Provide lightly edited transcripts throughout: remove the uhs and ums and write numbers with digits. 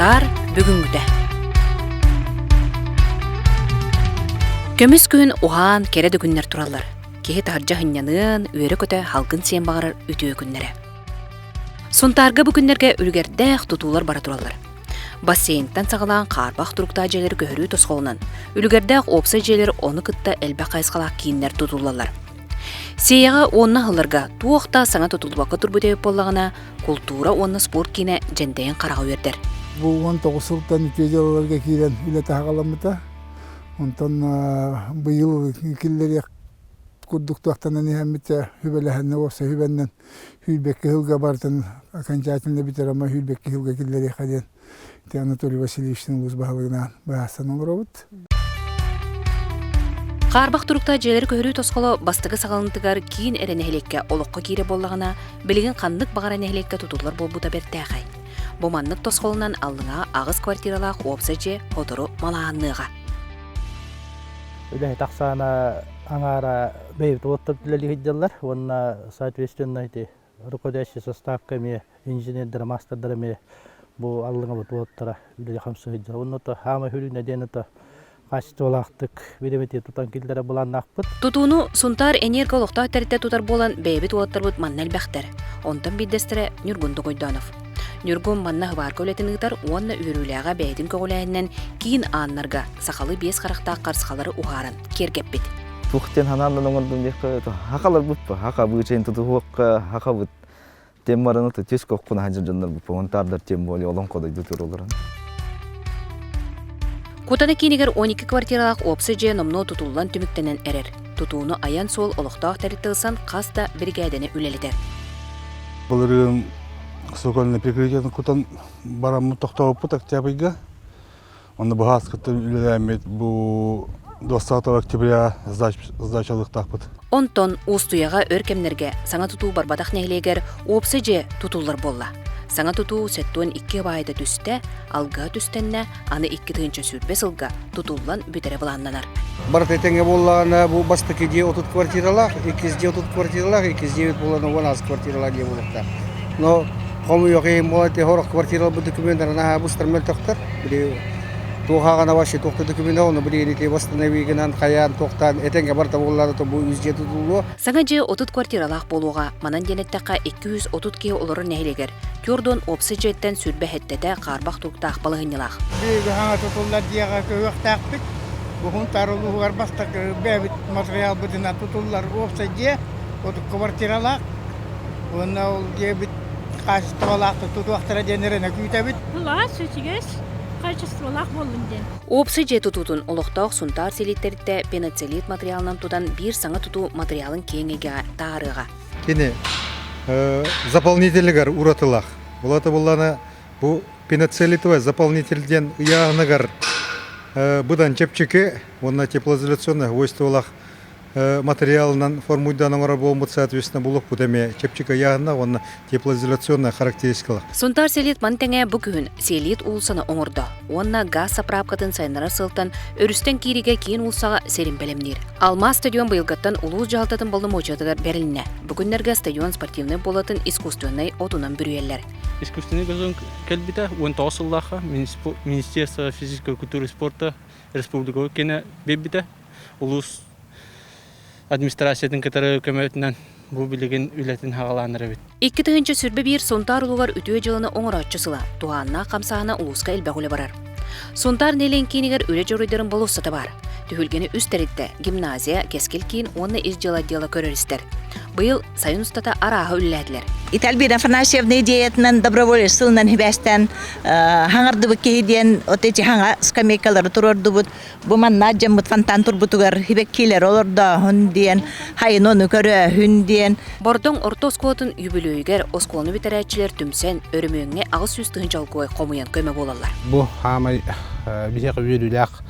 Сунтар бүгүнгүтэ. Көмүс күн угаан кереди күннер туралар. Кеһи таржа хыннянын, үөрө көтө халкын сиен багарар үтүө күннере. Сунтарга бу күннерге үлгердэх тутуулар бара туралар. Бассейнтан сагалаан карбах туруктаа желери көһөрүү тосголунан, үлгердэх опса желери оны кытта элбе кайскалаак кийиннер тутулалар. Сеяга онна хыларга туохта саңа тутулбакка турбутеп боллагана культура онна спорт кийине жендейин карага бердер. Бу 19 жылдан үтежелерге кийрен үлете хагаламыта. Онтон быйыл киллери курдуктуактанан эмите хүбелехенне болса хүбеннен хүлбекке хылга бартын окончательно битер ама хүлбекке хылга киллери хаден. Те Анатолий Васильевичтин уз баалыгынан баасан олоробут. Карбах турукта желери көһөрүү тосголо бастыгы сагалынтыгар кийин эренехилекке олокко кире боллагана билигин кандык багара нехилекке тутулар болбута бертээхай. Бу маннык тосголунан аллыңа агыс квартиралаах опса же хотору малаанныга. Үле таксана аңара бейбит оттоп дилелигиддалар. Онна соответственно эти руководящий составками инженердер, мастердерами бу аллыңа бут оттара үле хамсыгыдда. Онното хама хүлүнө денето качтуулактык биремети тутан килдере буланнакпыт. Тутууну Сунтар энергологта терите тутар болан бейбит оттарбыт маннал бахтер. Онтан биддестере Нюргун Догойданов. Нюргун манна хыбар көлетинигтар уонна үйрүүлээга бэйдин көгөлээнен кийин ааннарга сахалы бес карактаа карсыкалары угааран кергеппит. Тухтен ханандан оңордун декке хакалар бутпа, хака бычен тутуукка хакабыт. Теммараны тескоккуна хажыржандар бупа, онтардар тем более олонкодой дутуруларын. Кутана кинигер 12 квартиралаак опсы же номно тутуллан түмүктенен эрер. Тутууну аян сол олохтаах теритылсан каста бригадени үлелитер. Булырын сокольный прикрытиятын кутан барамы токтооппут октябрьга. Онда бу хаскытты үлелемет бу 20 октября сдачалыктакпыт. Онтон устуяга өркемнерге саңа тутуу барбадак нехилегер опсы же тутуллар болла. Саңа тутуу сеттуан 2 байда түсте, алга түстенне аны 2 тыгынча сүрбе сылга тутуллан бүтере буланнанар. Бартетеңе болланы бу бастыки же 30 квартиралар, 2 же 30 квартиралар, 2 же болланы 12 квартиралар же болукта. Но кому йоқин болате хорох квартирал бу документтарына бустармел токтар. Бири тухагана башы токты документ оны бири те восстановигенан каян токтан этеңге барта боллары то бу 100 тутулу. Саңа же 30 квартиралаак болууга манан денеттакка 230 ке олору нехилегер. Түрдон опсы жеттен сүрбе хеттете карбах туктаак балыгынылаак. Биги хаңа тутуллар дияга көктакпыт. Бugün taruluğar bastak bebit material budina tutullar opsa je 30 kvartiralar. Ona ol bit качестволак тутуактара денерене күйтебит. Була сөтигес качестволак болунден. Опсы же тутутун олохтоох Сунтар селиттерите пеноцелит материалынан тудан бир саңа тутуу материалын кеңеге таарыга. Кене заполнительгар уратылах. Булата булланы бу пеноцелитовый заполнительден яныгар быдан чепчеке, онна теплоизоляционный свойстволах материалынан формуйдан оңора болмут, соответственно, булук бутеме чепчика яғына, онна теплоизоляционная характеристикалар. Сунтар селит мантеңе бүгін селит улсаны оңорда. Онна газ саправкатын сайнара сылтан, өрістен кириге кейін улсаға серин белемнир. Алма стадион быйылгаттан улуыз жалтатын болы мочатыгар беріліне. Бүгіннерге стадион спортивный болатын искусственный отунан бүрüеллер. Искусственный газон кәлбіті 19 жыллаға Министерство физической культуры и спорта республикалық кені бебіті улуыз администрациятын кітары көмөтінен бұл білеген үлетін хағаланыры бит. 2 тыгынча сүрбе бир Сунтар улугар үтүө жылыны оңоратчысыла, туғанна қамсағына улуска элбәғулі барар. Сунтар нелен кейінігер үле жоройдарын болуссаты бар. Түхілгені үстерітті гимназия кескел кейін онны изжала дела көрерістер. Быйыл сайын ұстата араға үлләділер. Итальбина Афанасьевна идеятынан доброволец сылынан хибәстен хаңарды бұк кейден отечи хаңа скамейкалары тұрорды бұд. Бұман наджам бұд фонтан тұрбытугар хибек кейлер олырда хүн дейін, хайын оны көрі хүн дейін. Бордың орта осколатын юбилейгер осколыны битерәтчілер түмсен өрімөңне ағыз сүз тыгынчал кой қомуян көмі болалар. Бұ хамай бихеқ үйріләқ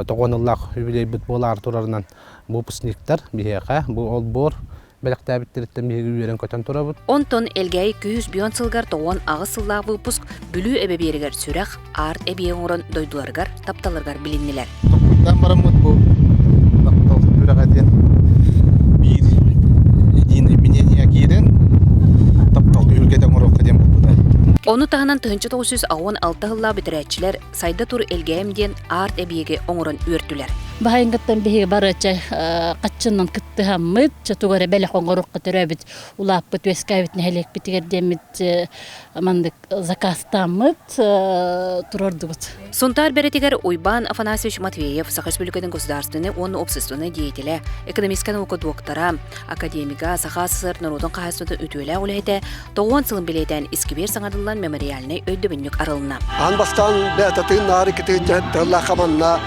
тоғоныллақ юбилей бұд болар тұрарынан бұпысниктар бихеқа, бұ ол бор бәліктәбіттеріттен бейгі үйерін көтен тұра бұд. Онтон әлгәй 200 бион сылғар тоғын ағыз сыллағы бұпыск бүлі әбе берігер сүрәқ арт әбейін орын дойдуларғар, тапталырғар біліннелер. Тоқтан барамыд бұл тапталып бүрәғаден бір единый мнение кейден тапталып үлгеден ораққа дем бұл бұдай. Ону тағынан 1996 жылла бітірәтчілер сайда тур элгәйімден арт әбиеге оңырын өртілер. Бахайнгаттан беге барача каччыннан кытты хаммыт, чатугара бәле қоңғырық қытырабит, улаппыт вескайбит нәхелек бітігердемит мандык заказтамыт турордубут. Сонтар бәретегер Ойбан Афанасьевич Матвеев, Саха Республиканың государственный, он общественный деятелі, экономическа наука доктора, академика, Саха СССР народын қағасыны өтуелі олайды, 9 сылын білетен искибер саңадылан мемориальный өйдөбіннік арылына. Анбастан бәтатын нары кететін жәттіғілі қаманна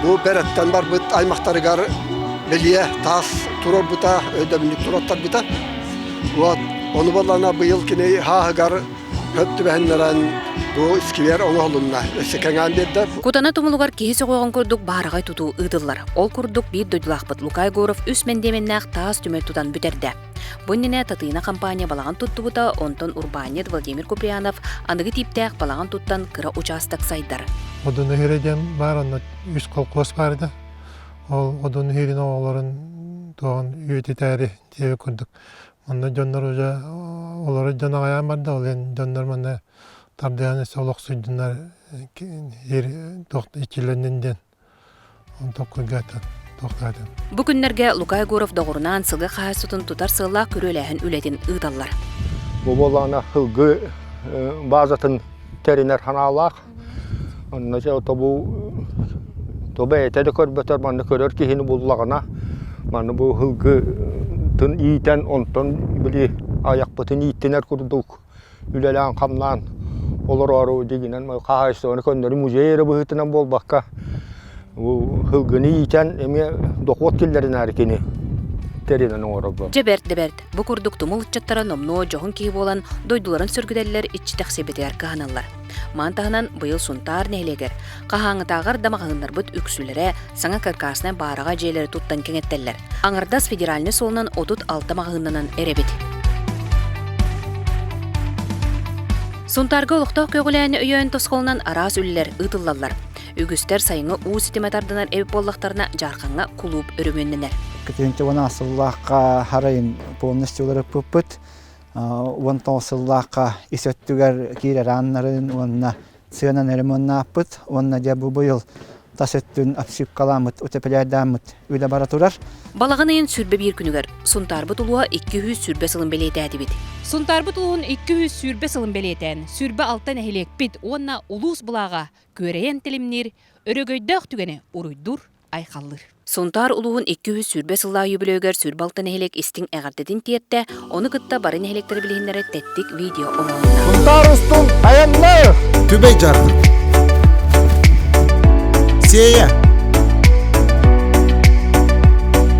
бұл бәреттен бар бұт аймақтарығар білие тас тұрор бұта, өйдөбінлік тұраттар бұта. Оны болана бұйыл кіне хағығар хөпті бәхінлерін бұл искивер оңғылынна өсекенген берді. Кутана тұмылығар кейсі қойған күрдік барығай тұту ұйдылар. Ол күрдік бір дөйділақпыт Лукай Горов үс мендеменнәқ тас түмел тұтан бүтерді. Бұннене татыйна компания балаған тұтты бұта, онтон Урбанет Владимир Куприянов анығы типтәқ балаған тұттан кыра участок сайдар. Одуны хереден бар, анна үс колқос барды. Одуны херин оғыларын тоғын үйеті тәрі тегі күрдік. Онда жондар уже олары жона аян барды, ол ен жондар мана тардыяны солық сөйдінлер ичіленден тоққығатын. Бу күннерге Лукай Горов доғырынан сылғы қағасытын тұтар сылла көреләхін үлетін ұйдалар. Бұл болағына хылғы базатын тәрінер ханалақ. Онына жау тобы әйтеді көрбетер, маңды көрер кейіні болағына. Маңды бұл хылғы тын ийтен, онтын білі аяқ бұтын иттенер күрдік. Үлелән қамлан олар ару дегенен қағасыны көндері музейері бұғытынан болбаққа. Хылгыны итен эме доқот келдерин әркені теренен оңырып. Жеберт, бұ күрдік тұмыл үтчаттара номно жоғын кейі болан дойдуларын сүргіделілер итчі тәқсебетер қағаналар. Мантағынан бұйыл сұнтар нәйлегер. Қағаңы тағыр дамағындар бұд үксілері саңа каркасына бараға жейлері тұттан кеңеттелер. Аңырдас федеральны солынан 36 мағынынан әребет. Сұнтарға ұлықтау көғіләні үйен тосқолынан арас үлілер ұтылалар. Үгістер сайыңы ұу сетеметардынан әбіп боллақтарына жарқанға құлуып өріменненер. Кетенте оны асыллаққа харайын полностью олары пөппіт. Онтан асыллаққа есөттігер кейлер аннарын онына сыянан әрімонна аппыт. Онына дебу бұйыл тасөттін апсип каламыт, өтепелердамыт өйлі бара тұрар. Балағанайын сүрбе бір күнігер. Сұнтарбы тұлуға 200 сүрбе сылын белейті әдібет. Сұнтарбы тұлуғын 200 сүрбе сылын белейтен, сүрбе алтан әхелек бит, онына улус бұлаға көрейен тілімнер, өрөгөйдіқ түгені ұруйдур, айқалыр. Сұнтар ұлуғын 200 сүрбе сылла юбілөгер сүрбе алтан әхелек істің әғардедін тиетті, оны күтті барын әхелектері білгендері тәттік видео оңауына. Сұнтар ұстың аянлы! Түбей жарқын. Сея.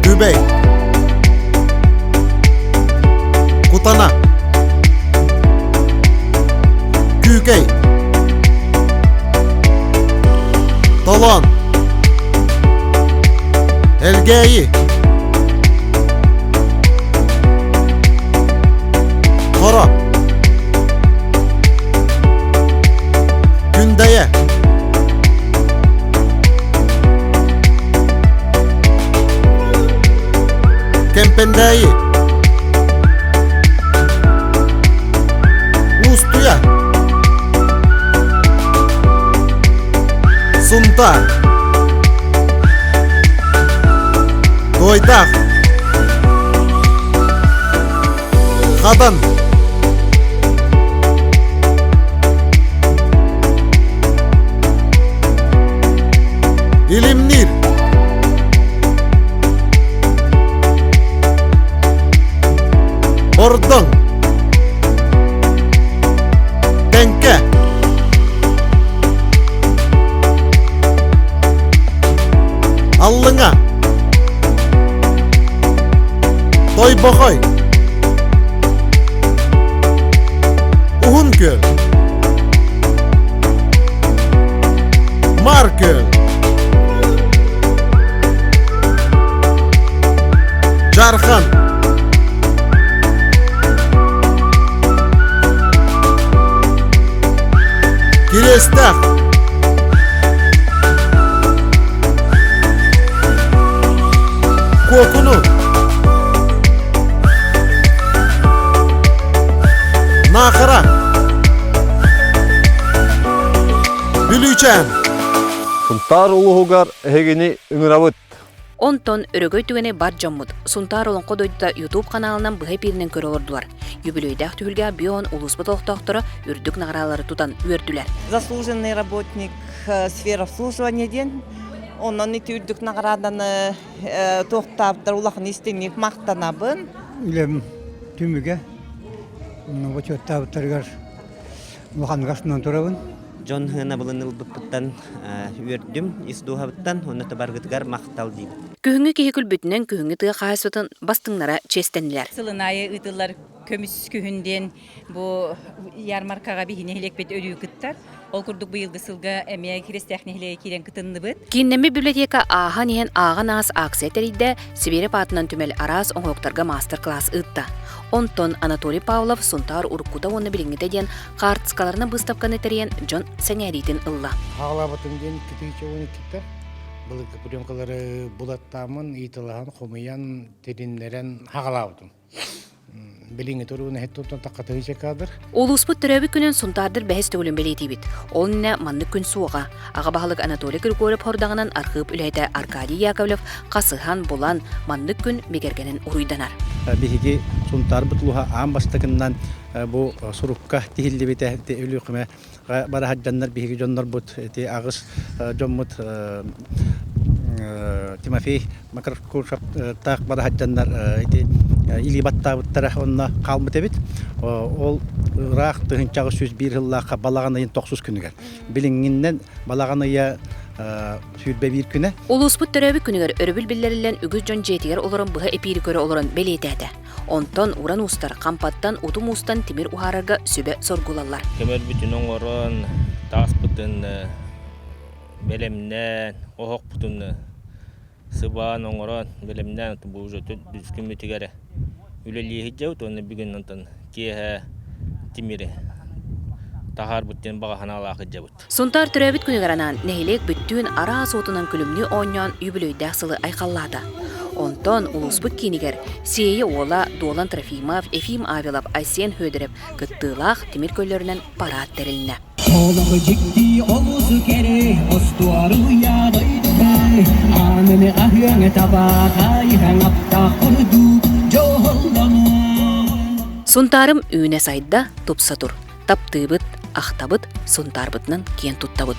Түбей. Кутана. Күйкей. Толон. Элгейи. Қора. Күндәйе. Кемпендәйі. Устуя. Сунта. Дойдақ. Қадан. Илимнир. Ордың. Тәңке. Аллыңа. Тойбоғай. Уғын-көл. Мар-көл. Жархан. Kirestaq. Kokunu. Naqara. Билчән. Сунтар улугугар хегини үңүрабыт. Онтон өрөгөй түгене бар жоммут. Сунтар олон кодойда YouTube каналынан быһай пиринен көрө олордулар. Юбилейдах түһүлгә бион улуспут охтоктора үрдүк награлары тутан үрдүләр. Заслуженный работник сфера обслуживания ден. Оннан үрдүк награданы токтаптар улахын истемек мактанабын. Илем түмүгө. Вочоттаптаргар улахангасынан турабын. Жон хына булыныл быттан үрдүм исдухабыттан онната баргытыгар мактал дейм. Күһүңү кихикүл бүтүнен күһүңү тыга хаасытын бастыңнара честенилер. Сылынайы ытылар көмүс күһүнден бу ярмаркага бихине хелекбет өрүү кыттар. Ол курдук быйылгы сылга эмия христиахнехле кирен кытынныбыт. Киннеме библиотека аахан иһен ааган аас аксетеридде Сибири патынан түмел арас оңоктарга мастер-класс ытта. Онтон Анатолий Павлов Сунтар уруккута оны билиңите ден картскаларына быстапканы терен Жон сеңәритин ылла. Хагалабытын ден китиче оны киттер. Былыгы пленкалары булаттамын, итылахан, хомыян, теринлерен хагалабытын. Билиңе торуна хеттотон таккатыгыча кадыр. Улуспут төрөбү күнүн Сунтардыр бәһес төгүлөн белетибит. Ол не маннык күн суга. Ага баһалык Анатолий Григорьев хордагынан архып үләйтә Аркадий Яковлев Касыхан булан маннык күн мегергенен уруйданар. Биһиги Сунтар бутлуха ам бастыгынан бу сурукка тихиллибите үлүкме бара хаджаннар биһиги жоннор бут ти агыс жоммут Тимофей Макаркушап так бара хаджаннар ити или баттабыттара онна калмыт эбит. Ол рах тыгынчагы сүз бир жыллакка балаганайын 9 күнүгөр. Билиңиннен балаганая сүрбе бир күнө. Улуспут төрөбү күнүгөр өрүбүл биллерилен үгүз жон жетигер олорон быга эпири көрө олорон белетеде. Онтон уран устар кампаттан утум устан тимир ухарарга сүбө соргулалар. Көмөр бүтүн оңорон тас бүтүн белемнен охок бүтүн сыбаан оңорон белемнен бу уже дүскүн мүтүгөрө. Үлелии хиджаут оны бүгүн онтон кие тимири тахар бүттен бага ханалак хиджабут. Сунтар төрөбүт күнүгөранан нехилек бүттүн ара сотунан күлүмнү ойнон юбилейдах сылы айкаллады. Онтон улуспут кинигер Сие ола Долан Трофимов, Ефим Авилов, Айсен Хөдереп кыттылах тимир көллөрүнөн парад терилине. Oğlu ciddi oğuzu kere ostuarı yağdaydılar Anını ahyöne tabakay hangapta kurdu johollanu Сунтарым үйне сайда тупсатур. Таптыбыт, ахтабыт, сунтарбытнан кен туттабыт.